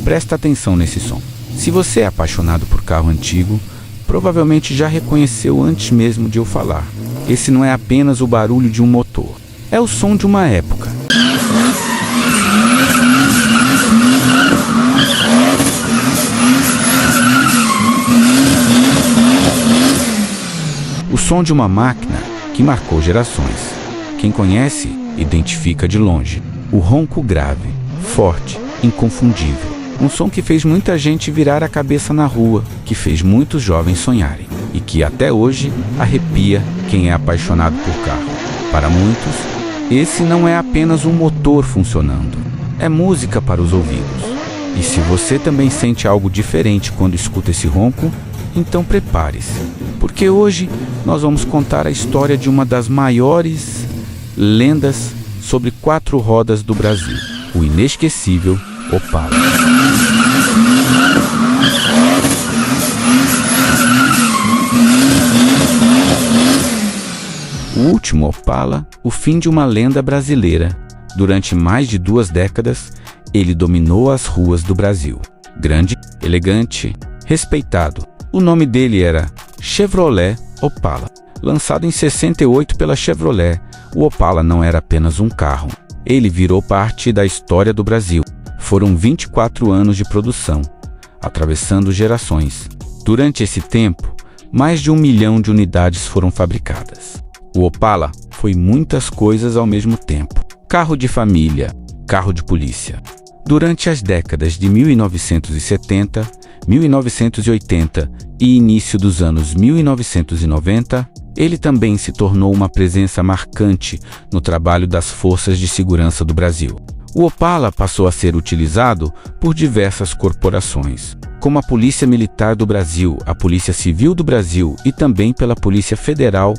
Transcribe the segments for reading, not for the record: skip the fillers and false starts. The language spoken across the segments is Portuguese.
Presta atenção nesse som. Se você é apaixonado por carro antigo, provavelmente já reconheceu antes mesmo de eu falar. Esse não é apenas o barulho de um motor, é o som de uma época. O som de uma máquina que marcou gerações. Quem conhece, identifica de longe. O ronco grave, forte, inconfundível. Um som que fez muita gente virar a cabeça na rua, que fez muitos jovens sonharem e que até hoje arrepia quem é apaixonado por carro. Para muitos, esse não é apenas um motor funcionando, é música para os ouvidos. E se você também sente algo diferente quando escuta esse ronco, então prepare-se, porque hoje nós vamos contar a história de uma das maiores lendas sobre 4 rodas do Brasil, o inesquecível Opala. O último Opala, o fim de uma lenda brasileira. Durante mais de 2 décadas, ele dominou as ruas do Brasil. Grande, elegante, respeitado. O nome dele era Chevrolet Opala. Lançado em 68 pela Chevrolet, o Opala não era apenas um carro. Ele virou parte da história do Brasil. Foram 24 anos de produção, atravessando gerações. Durante esse tempo, mais de 1 milhão de unidades foram fabricadas. O Opala foi muitas coisas ao mesmo tempo. Carro de família, carro de polícia. Durante as décadas de 1970, 1980 e início dos anos 1990, ele também se tornou uma presença marcante no trabalho das forças de segurança do Brasil. O Opala passou a ser utilizado por diversas corporações, como a Polícia Militar do Brasil, a Polícia Civil do Brasil e também pela Polícia Federal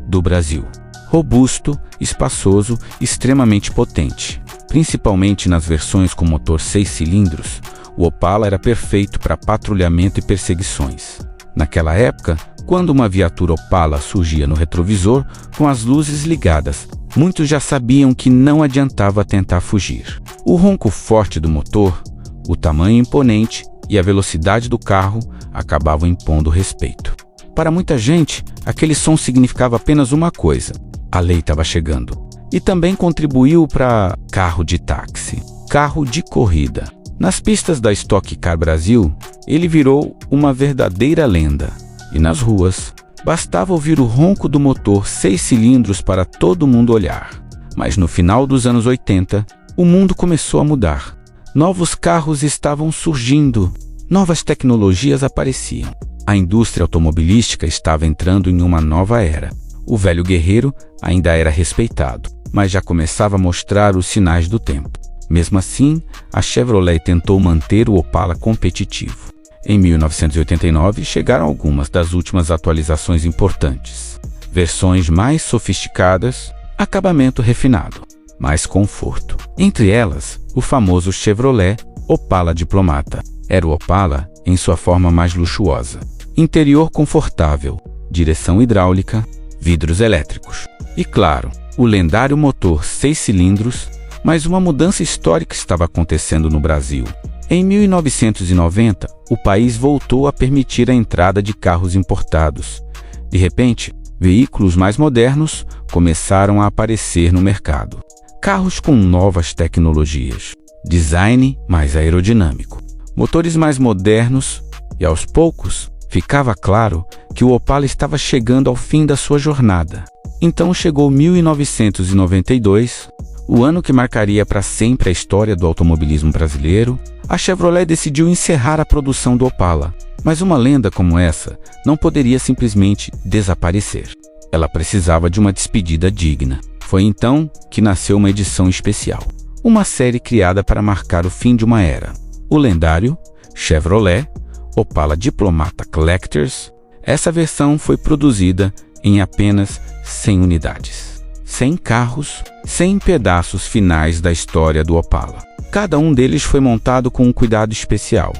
do Brasil. Robusto, espaçoso, extremamente potente. Principalmente nas versões com motor 6 cilindros, o Opala era perfeito para patrulhamento e perseguições. Naquela época, quando uma viatura Opala surgia no retrovisor com as luzes ligadas, muitos já sabiam que não adiantava tentar fugir. O ronco forte do motor, o tamanho imponente e a velocidade do carro acabavam impondo respeito. Para muita gente, aquele som significava apenas uma coisa: a lei estava chegando. E também contribuiu para carro de táxi, carro de corrida. Nas pistas da Stock Car Brasil, ele virou uma verdadeira lenda. E nas ruas, bastava ouvir o ronco do motor 6 cilindros para todo mundo olhar. Mas no final dos anos 80, o mundo começou a mudar. Novos carros estavam surgindo, novas tecnologias apareciam. A indústria automobilística estava entrando em uma nova era. O velho guerreiro ainda era respeitado, mas já começava a mostrar os sinais do tempo. Mesmo assim, a Chevrolet tentou manter o Opala competitivo. Em 1989, chegaram algumas das últimas atualizações importantes. Versões mais sofisticadas, acabamento refinado, mais conforto. Entre elas, o famoso Chevrolet Opala Diplomata. Era o Opala em sua forma mais luxuosa. Interior confortável, direção hidráulica, vidros elétricos. E claro, o lendário motor 6 cilindros, mas uma mudança histórica estava acontecendo no Brasil. Em 1990, o país voltou a permitir a entrada de carros importados. De repente, veículos mais modernos começaram a aparecer no mercado. Carros com novas tecnologias, design mais aerodinâmico, motores mais modernos e, aos poucos, ficava claro que o Opala estava chegando ao fim da sua jornada. Então chegou 1992, o ano que marcaria para sempre a história do automobilismo brasileiro. A Chevrolet decidiu encerrar a produção do Opala, mas uma lenda como essa não poderia simplesmente desaparecer. Ela precisava de uma despedida digna. Foi então que nasceu uma edição especial, uma série criada para marcar o fim de uma era. O lendário Chevrolet Opala Diplomata Collectors. Essa versão foi produzida em apenas 100 unidades. 100 carros, 100 pedaços finais da história do Opala. Cada um deles foi montado com um cuidado especial.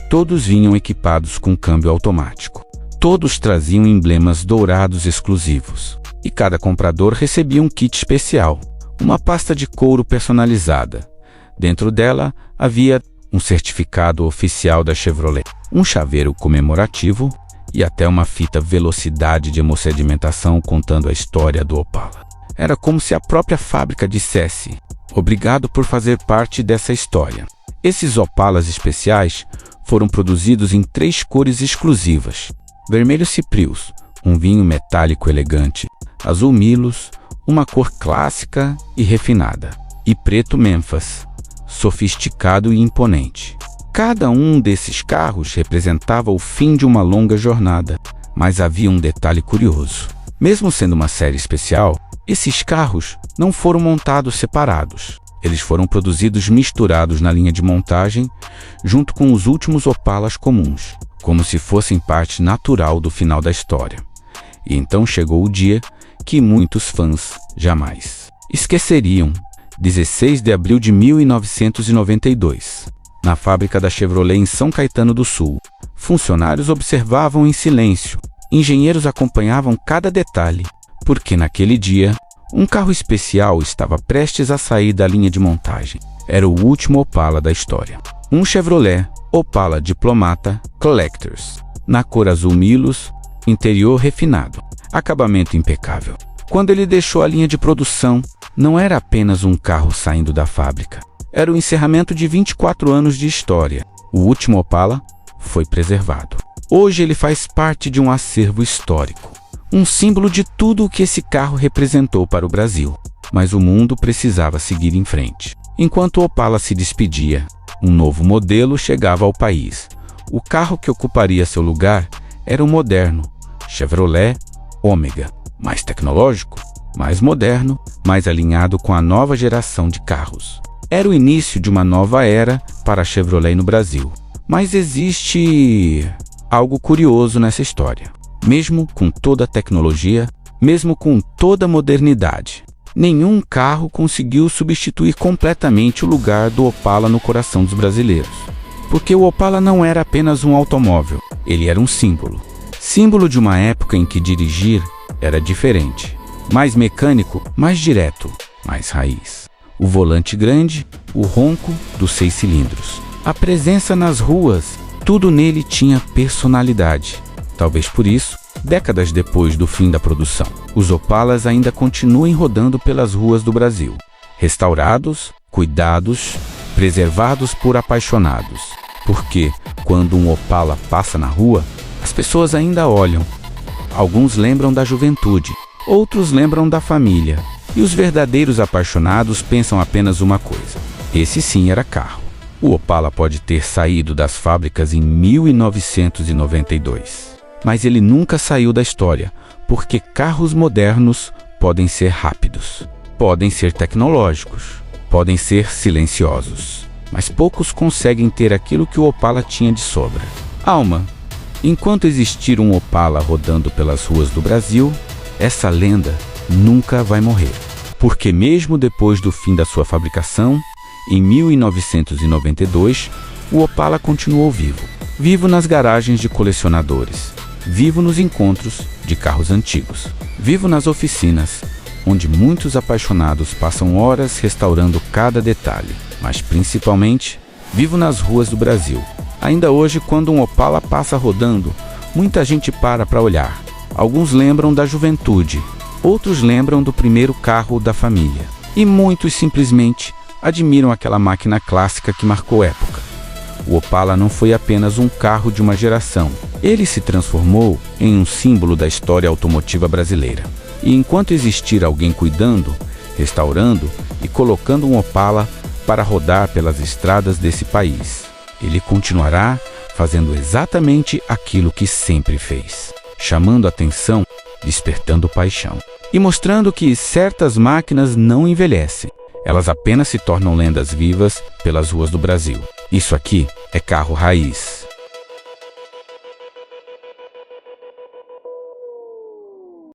Todos vinham equipados com câmbio automático. Todos traziam emblemas dourados exclusivos. E cada comprador recebia um kit especial, uma pasta de couro personalizada. Dentro dela havia um certificado oficial da Chevrolet, um chaveiro comemorativo e até uma fita velocidade de hemossedimentação contando a história do Opala. Era como se a própria fábrica dissesse: obrigado por fazer parte dessa história. Esses Opalas especiais foram produzidos em 3 cores exclusivas: vermelho Cyprus, um vinho metálico elegante; azul Milos, uma cor clássica e refinada; e preto Memphis, sofisticado e imponente. Cada um desses carros representava o fim de uma longa jornada, mas havia um detalhe curioso. Mesmo sendo uma série especial, esses carros não foram montados separados. Eles foram produzidos misturados na linha de montagem, junto com os últimos Opalas comuns, como se fossem parte natural do final da história. E então chegou o dia que muitos fãs jamais esqueceriam. 16 de abril de 1992. Na fábrica da Chevrolet em São Caetano do Sul, funcionários observavam em silêncio. Engenheiros acompanhavam cada detalhe, porque naquele dia, um carro especial estava prestes a sair da linha de montagem. Era o último Opala da história. Um Chevrolet Opala Diplomata Collectors, na cor azul Milos, interior refinado, acabamento impecável. Quando ele deixou a linha de produção, não era apenas um carro saindo da fábrica. Era o encerramento de 24 anos de história. O último Opala foi preservado. Hoje ele faz parte de um acervo histórico, um símbolo de tudo o que esse carro representou para o Brasil. Mas o mundo precisava seguir em frente. Enquanto o Opala se despedia, um novo modelo chegava ao país. O carro que ocuparia seu lugar era o moderno Chevrolet Ômega, mais tecnológico, mais moderno, mais alinhado com a nova geração de carros. Era o início de uma nova era para a Chevrolet no Brasil. Mas existe algo curioso nessa história. Mesmo com toda a tecnologia, mesmo com toda a modernidade, nenhum carro conseguiu substituir completamente o lugar do Opala no coração dos brasileiros. Porque o Opala não era apenas um automóvel, ele era um símbolo. Símbolo de uma época em que dirigir era diferente. Mais mecânico, mais direto, mais raiz. O volante grande, o ronco dos 6 cilindros. A presença nas ruas, tudo nele tinha personalidade. Talvez por isso, décadas depois do fim da produção, os Opalas ainda continuem rodando pelas ruas do Brasil. Restaurados, cuidados, preservados por apaixonados. Porque, quando um Opala passa na rua, as pessoas ainda olham. Alguns lembram da juventude, outros lembram da família. E os verdadeiros apaixonados pensam apenas uma coisa: esse sim era carro. O Opala pode ter saído das fábricas em 1992. Mas ele nunca saiu da história, porque carros modernos podem ser rápidos, podem ser tecnológicos, podem ser silenciosos. Mas poucos conseguem ter aquilo que o Opala tinha de sobra: alma. Enquanto existir um Opala rodando pelas ruas do Brasil, essa lenda nunca vai morrer. Porque mesmo depois do fim da sua fabricação, em 1992, o Opala continuou vivo. Vivo nas garagens de colecionadores, vivo nos encontros de carros antigos, vivo nas oficinas, onde muitos apaixonados passam horas restaurando cada detalhe, mas principalmente, vivo nas ruas do Brasil. Ainda hoje, quando um Opala passa rodando, muita gente para olhar. Alguns lembram da juventude, outros lembram do primeiro carro da família. E muitos simplesmente admiram aquela máquina clássica que marcou época. O Opala não foi apenas um carro de uma geração. Ele se transformou em um símbolo da história automotiva brasileira. E enquanto existir alguém cuidando, restaurando e colocando um Opala para rodar pelas estradas desse país, ele continuará fazendo exatamente aquilo que sempre fez, chamando atenção, despertando paixão e mostrando que certas máquinas não envelhecem. Elas apenas se tornam lendas vivas pelas ruas do Brasil. Isso aqui é carro raiz.